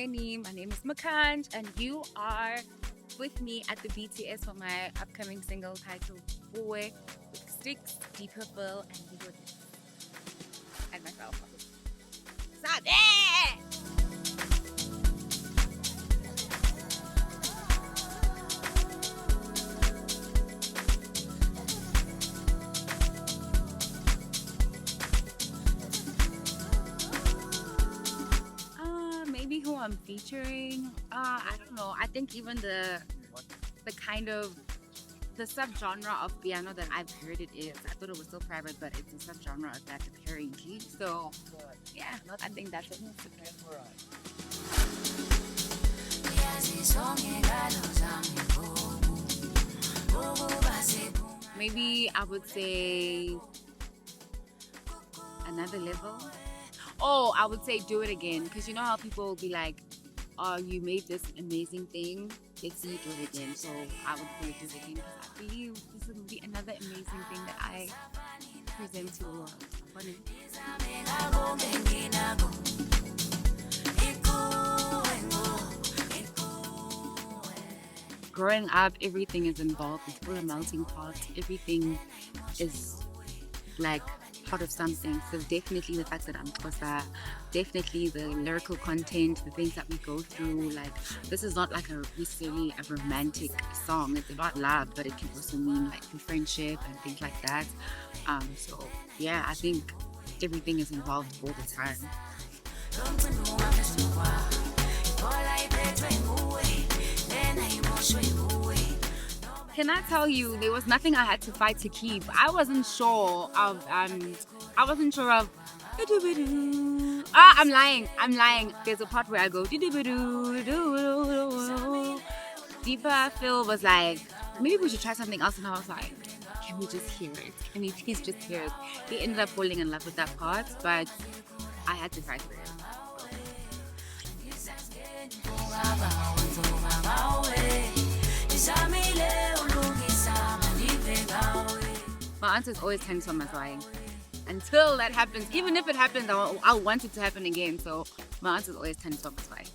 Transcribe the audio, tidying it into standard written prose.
My name is Makhanj, and you are with me at the BTS for my upcoming single titled Kukuwe with Stixx, Deeper Phil, and myself. Sade! Maybe who I'm featuring. I don't know. I think even the kind of the subgenre of piano that I've heard it is. I thought it was still private, but it's a subgenre of that apparently. So yeah, I think that's it. Maybe I would say another level. Oh, I would say do it again, because you know how people will be like, "Oh, you made this amazing thing. Let's see you do it again." So I would say do it again, because I believe this will be another amazing thing that I present to the world. Growing up, everything is involved. It's all a melting pot. Everything is like part of something. So definitely the fact that I'm Xhosa, definitely the lyrical content, the things that we go through. Like, this is not like necessarily a romantic song. It's about love, but it can also mean like friendship and things like that. So yeah, I think everything is involved all the time. Can I tell you, there was nothing I had to fight to keep. I wasn't sure of I'm lying. There's a part where I go Deeper Phil was like, maybe we should try something else, and I was like, can we just hear it? Can we please just hear it? He ended up falling in love with that part, but I had to fight for it. My answer is always 10 summers lying. Until that happens, even if it happens, I'll want it to happen again. So my answer is always 10 summers lying.